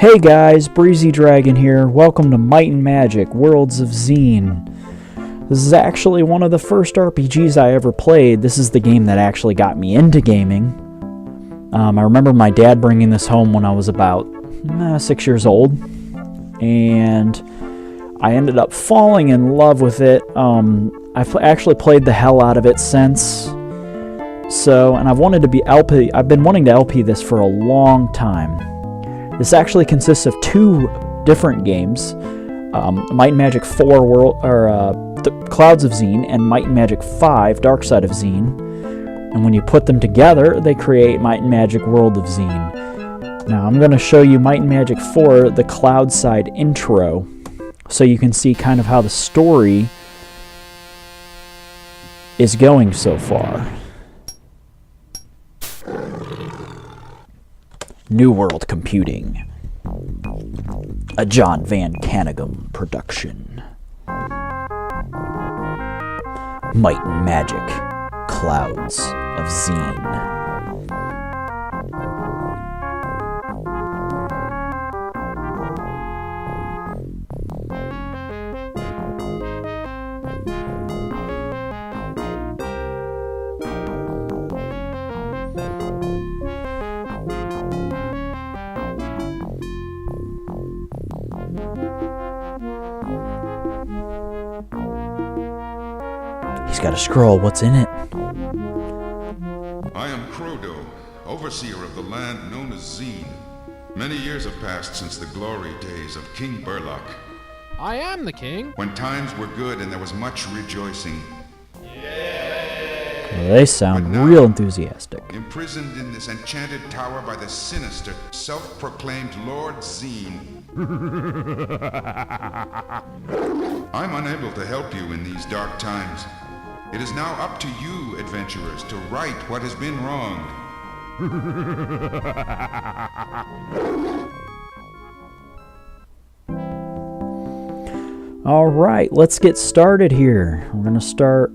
Hey guys, Breezy Dragon here. Welcome to Might and Magic: Worlds of Xeen. This is actually one of the first RPGs I ever played. This is the game that actually got me into gaming. I remember my dad bringing this home when I was about 6 years old, and I ended up falling in love with it. I've actually played the hell out of it since. And I've been wanting to LP this for a long time. This actually consists of two different games, Might and Magic 4 The Clouds of Xeen and Might and Magic 5 Dark Side of Xeen. And when you put them together, they create Might and Magic World of Xeen. Now I'm going to show you Might and Magic 4 the Cloud Side intro, so you can see kind of how the story is going so far. New World Computing, a John Van Canegum production. Might and Magic: Clouds of Xeen. He's got a scroll. What's in it? I am Crodo, overseer of the land known as Xeen. Many years have passed since the glory days of King Burlock, I am the king. when times were good and there was much rejoicing. Well, they sound real enthusiastic. Imprisoned in this enchanted tower by the sinister, self-proclaimed Lord Xeen. I'm unable to help you in these dark times. It is now up to you, adventurers, to right what has been wronged. Alright, let's get started here. We're going to start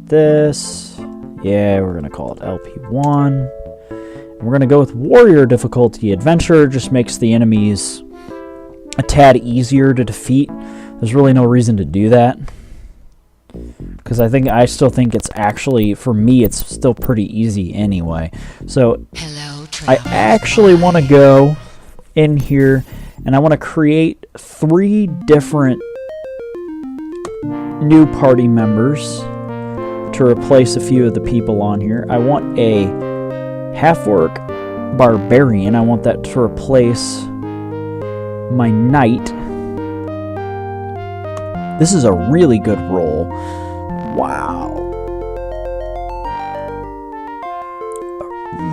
this. Yeah, we're going to call it LP1. And we're going to go with Warrior difficulty. Adventure just makes the enemies a tad easier to defeat. There's really no reason to do that, because I still think it's actually, for me, it's still pretty easy anyway. So I actually want to go in here and I want to create 3 different new party members to replace a few of the people on here. I want a half-orc barbarian. I want that to replace my knight. This is a really good roll. Wow.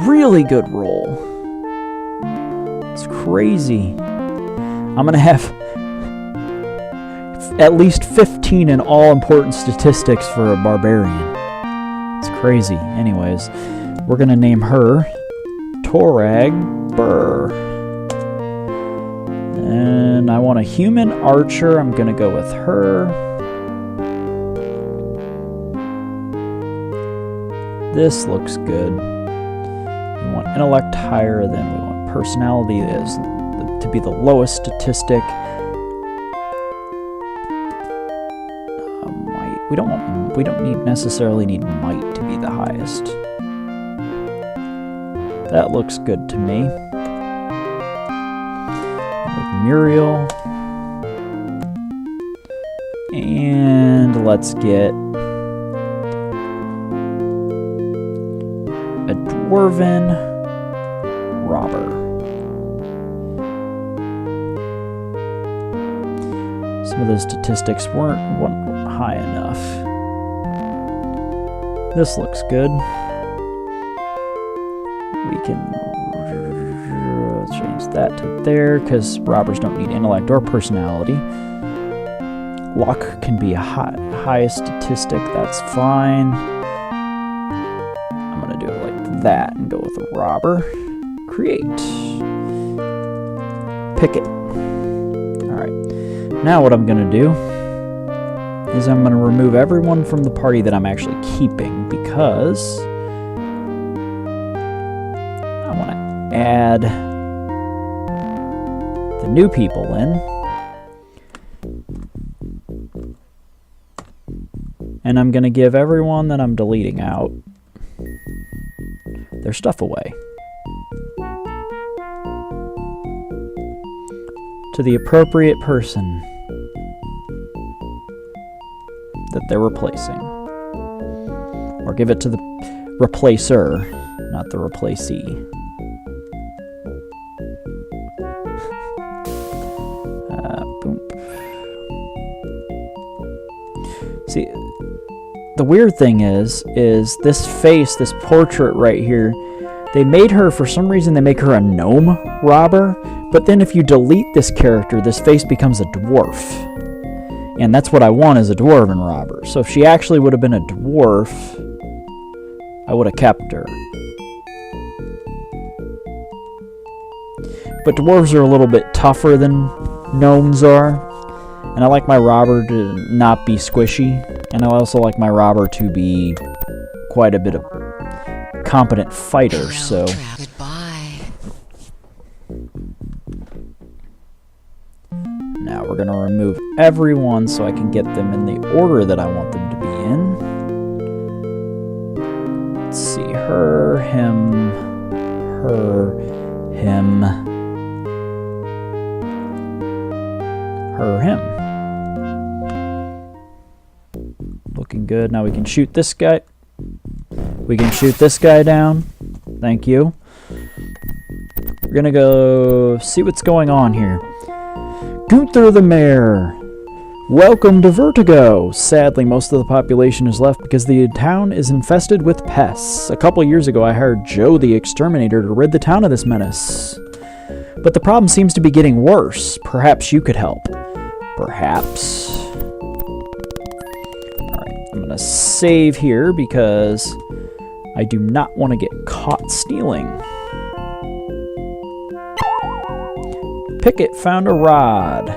Really good roll. It's crazy. I'm going to have at least 15 in all important statistics for a barbarian. It's crazy. Anyways, we're going to name her Torag Burr. And I want a human archer. I'm going to go with her. This looks good. We want intellect higher, then we want personality to be the lowest statistic. Might. We don't necessarily need might to be the highest. That looks good to me. Muriel, and let's get a dwarven robber. Some of those statistics weren't high enough. This looks good. We can change that to there, because robbers don't need intellect or personality. Luck can be a high statistic, that's fine. I'm going to do it like that and go with a robber. Create. Pick it. Alright. Now what I'm going to do is I'm going to remove everyone from the party that I'm actually keeping, because I want to add the new people in. And I'm going to give everyone that I'm deleting out their stuff away. To the appropriate person that they're replacing. Or give it to the replacer, not the replacee. Boom. See, the weird thing is this face, this portrait right here, they made her, for some reason, they make her a gnome robber, but then if you delete this character, this face becomes a dwarf. And that's what I want, is a dwarven robber. So if she actually would have been a dwarf, I would have kept her. But dwarves are a little bit tougher than gnomes are. And I like my robber to not be squishy. And I also like my robber to be quite a bit of competent fighter, so... Now we're going to remove everyone so I can get them in the order that I want them to be in. Let's see, her, him, her, him. Looking good. Now we can shoot this guy. We can shoot this guy down. Thank you. We're going to go see what's going on here. Gunther the Mayor. Welcome to Vertigo. Sadly, most of the population is left because the town is infested with pests. A couple years ago, I hired Joe the Exterminator to rid the town of this menace. But the problem seems to be getting worse. Perhaps you could help. Perhaps. Alright, I'm going to save here because I do not want to get caught stealing. Pickett found a rod.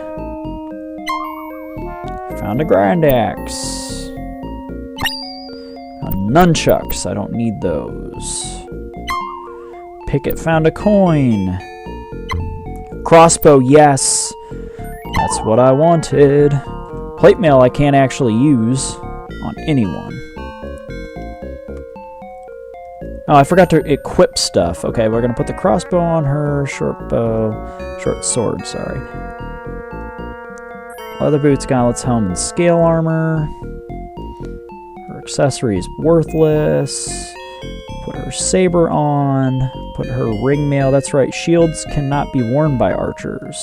Found a grind axe. Nunchucks. I don't need those. Pickett found a coin. Crossbow, yes. That's what I wanted. Plate mail I can't actually use on anyone. Oh, I forgot to equip stuff. Okay, we're going to put the crossbow on her. Short sword, sorry. Leather boots, gauntlets, helm, and scale armor. Her accessory is worthless. Put her saber on. Put her ring mail. That's right, shields cannot be worn by archers.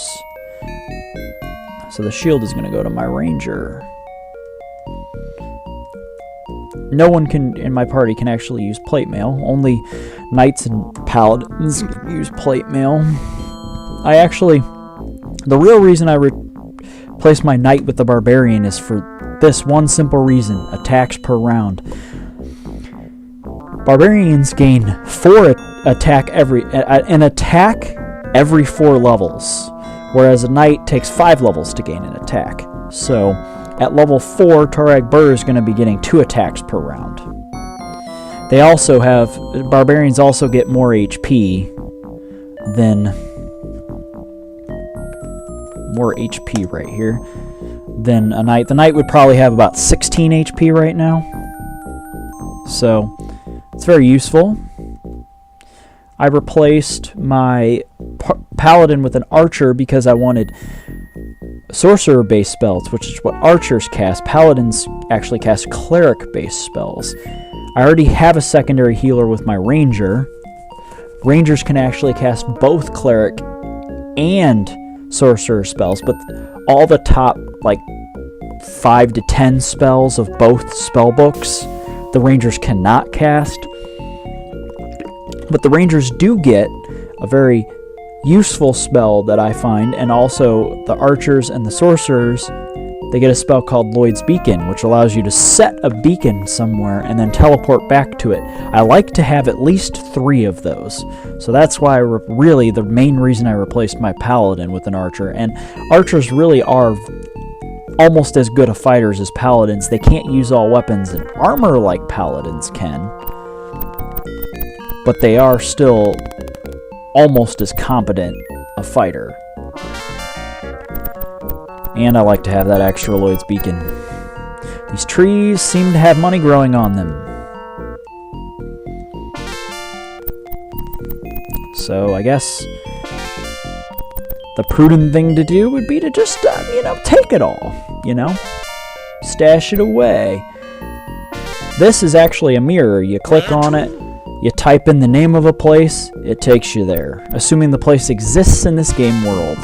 So the shield is going to go to my ranger. No one can in my party can actually use plate mail. Only knights and paladins can use plate mail. The real reason I replaced my knight with the barbarian is for this one simple reason: attacks per round. Barbarians gain an attack every 4 levels, whereas a knight takes 5 levels to gain an attack. So at level 4, Torag Burr is going to be getting 2 attacks per round. Barbarians also get more HP right here than a knight. The knight would probably have about 16 HP right now. So it's very useful. I replaced my paladin with an archer because I wanted sorcerer-based spells, which is what archers cast. Paladins actually cast cleric-based spells. I already have a secondary healer with my ranger. Rangers can actually cast both cleric and sorcerer spells, but all the top 5 to 10 spells of both spell books, the rangers cannot cast. But the rangers do get a very useful spell that I find, and also the archers and the sorcerers, they get a spell called Lloyd's Beacon, which allows you to set a beacon somewhere and then teleport back to it. I like to have at least 3 of those. So that's why really the main reason I replaced my paladin with an archer. And archers really are almost as good of fighters as paladins. They can't use all weapons and armor like paladins can, but they are still almost as competent a fighter. And I like to have that extra Lloyd's beacon. These trees seem to have money growing on them. So I guess the prudent thing to do would be to just, take it all, Stash it away. This is actually a mirror. You click on it, you type in the name of a place, it takes you there, assuming the place exists in this game world.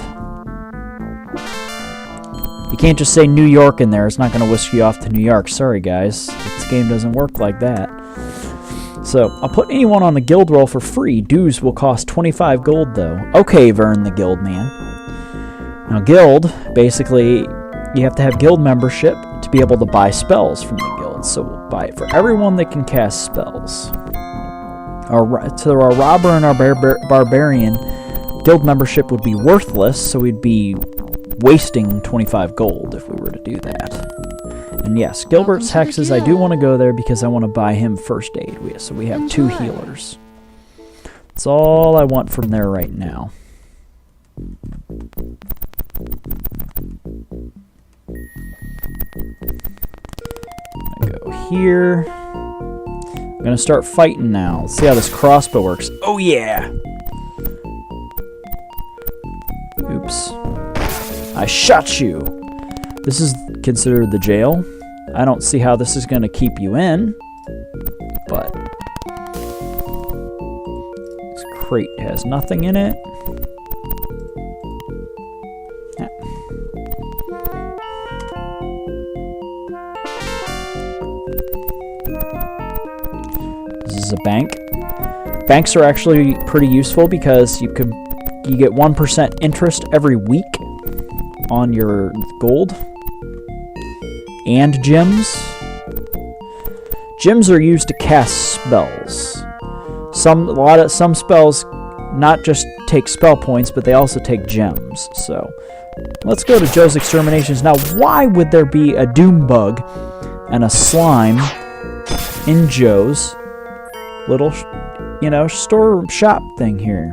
You can't just say New York in there. It's not going to whisk you off to New York. Sorry, guys. This game doesn't work like that. So, I'll put anyone on the guild roll for free. Dues will cost 25 gold, though. Okay, Vern the guild man. Now, guild, basically, you have to have guild membership to be able to buy spells from the guild. So, we'll buy it for everyone that can cast spells. To our robber and our barbarian, guild membership would be worthless, so we'd be wasting 25 gold if we were to do that. And yes, Gilbert's Hexes, I do want to go there because I want to buy him first aid. So we have 2 healers. That's all I want from there right now. I go here. I'm going to start fighting now. Let's see how this crossbow works. Oh yeah! Oops. I shot you! This is considered the jail. I don't see how this is going to keep you in, but this crate has nothing in it. Yeah. This is a bank. Banks are actually pretty useful because you get 1% interest every week on your gold and gems. Gems are used to cast spells. Some spells not just take spell points, but they also take gems. So let's go to Joe's Exterminations. Now, why would there be a doom bug and a slime in Joe's little, store shop thing here?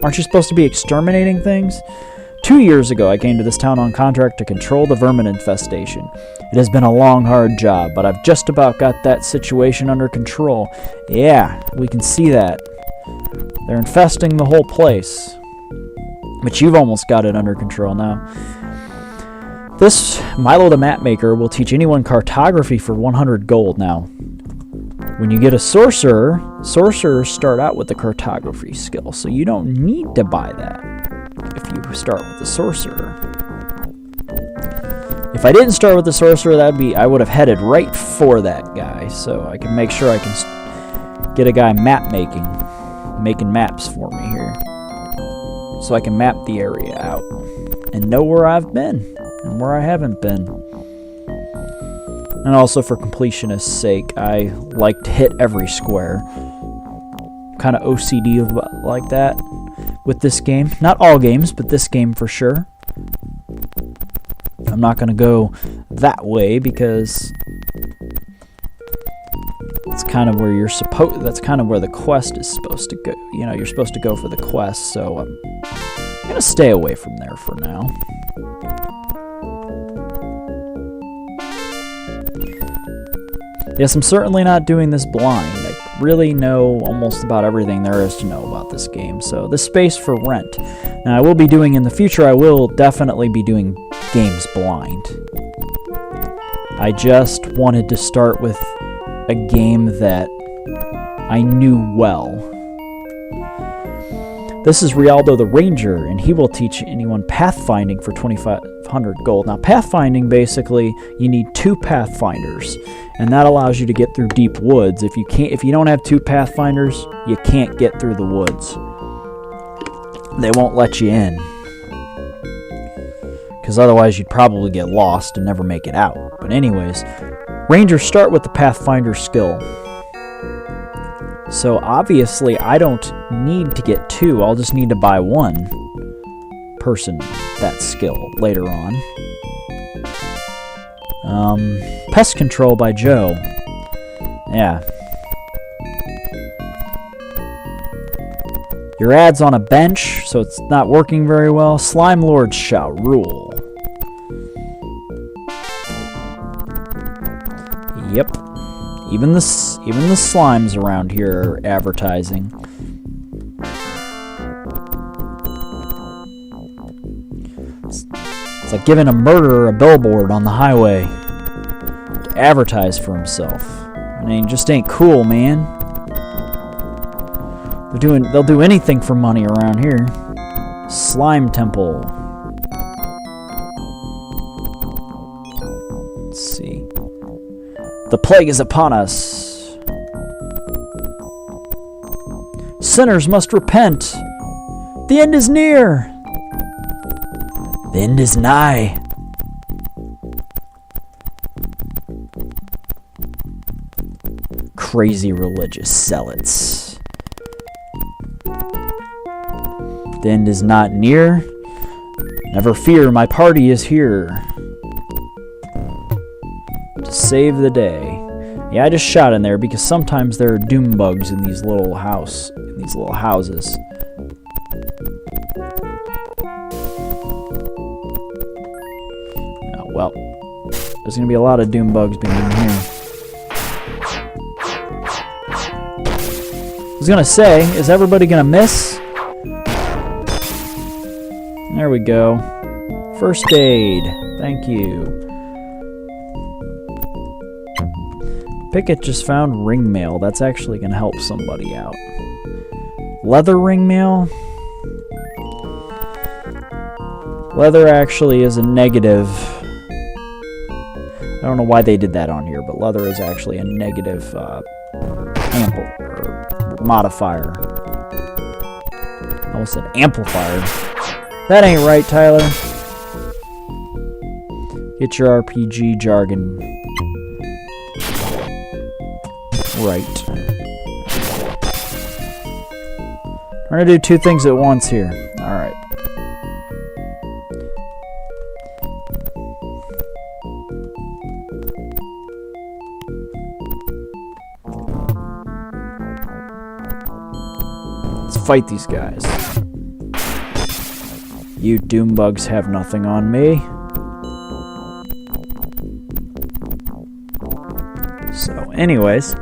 Aren't you supposed to be exterminating things? 2 years ago, I came to this town on contract to control the vermin infestation. It has been a long, hard job, but I've just about got that situation under control. Yeah, we can see that. They're infesting the whole place. But you've almost got it under control now. This Milo the Map Maker will teach anyone cartography for 100 gold now. When you get a sorcerer, sorcerers start out with the cartography skill, so you don't need to buy that if you start with the sorcerer. If I didn't start with the sorcerer, I would have headed right for that guy, so I can make sure I can get a guy making maps for me here, so I can map the area out and know where I've been and where I haven't been. And also for completionist's sake, I like to hit every square. Kind of OCD like that with this game. Not all games, but this game for sure. I'm not going to go that way because it's kind of where that's kind of where the quest is supposed to go. You're supposed to go for the quest, so I'm going to stay away from there for now. Yes, I'm certainly not doing this blind. I really know almost about everything there is to know about this game, so this space for rent. Now, in the future, I will definitely be doing games blind. I just wanted to start with a game that I knew well. This is Rialdo the Ranger, and he will teach anyone pathfinding for 2,500 gold. Now, pathfinding, basically, you need 2 pathfinders, and that allows you to get through deep woods. If you don't have 2 pathfinders, you can't get through the woods. They won't let you in, because otherwise you'd probably get lost and never make it out. But anyways, Rangers start with the pathfinder skill. So obviously I don't need to get 2, I'll just need to buy 1 person that skill later on. Pest Control by Joe. Yeah. Your ad's on a bench, so it's not working very well. Slime lords shall rule. Yep. Even the slimes around here are advertising. It's like giving a murderer a billboard on the highway to advertise for himself. I mean, it just ain't cool, man. They'll do anything for money around here. Slime temple. Let's see. The plague is upon us. Sinners must repent. The end is near. The end is nigh. Crazy religious zealots. The end is not near. Never fear, my party is here to save the day. Yeah, I just shot in there because sometimes there are doom bugs in these little houses. Oh, well, there's gonna be a lot of doom bugs behind here. I was gonna say, is everybody gonna miss? There we go. First aid. Thank you. Pickett just found ring mail. That's actually going to help somebody out. Leather ring mail? Leather actually is a negative. I don't know why they did that on here, but leather is actually a negative modifier. I almost said amplifier. That ain't right, Tyler. Get your RPG jargon right. We're gonna do two things at once here. Alright. Let's fight these guys. You doom bugs have nothing on me. So, anyways.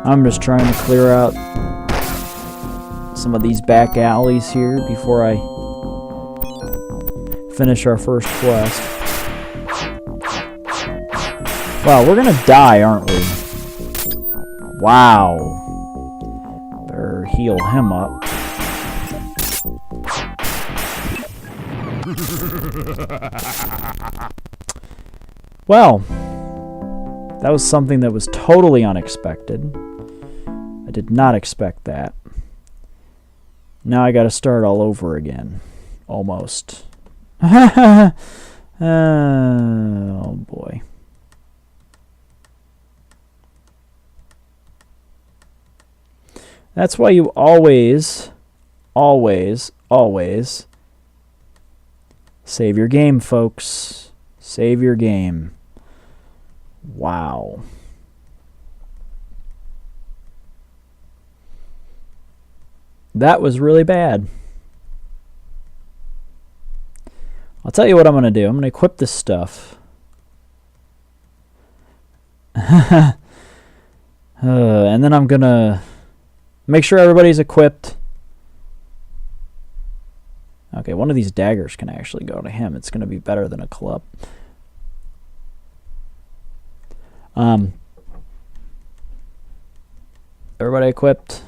I'm just trying to clear out some of these back alleys here before I finish our first quest. Wow, we're gonna die, aren't we? Wow. Better heal him up. Well, that was something that was totally unexpected. I did not expect that. Now I gotta start all over again. Almost. Oh boy. That's why you always save your game, folks. Save your game. Wow. That was really bad. I'll tell you what I'm going to do. I'm going to equip this stuff. And then I'm going to make sure everybody's equipped. Okay, one of these daggers can actually go to him. It's going to be better than a club. Everybody equipped?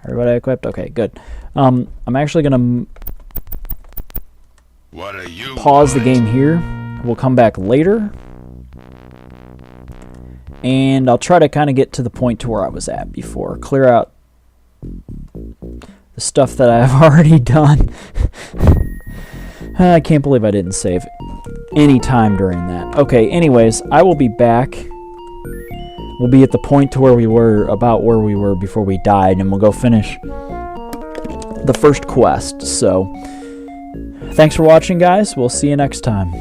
Everybody equipped? Okay, good. I'm actually going to pause the game here. We'll come back later. And I'll try to kind of get to the point to where I was at before. Clear out the stuff that I've already done. I can't believe I didn't save any time during that. Okay, anyways, I will be back. We'll be at the point to where we were, about where we were before we died, and we'll go finish the first quest. So, thanks for watching, guys. We'll see you next time.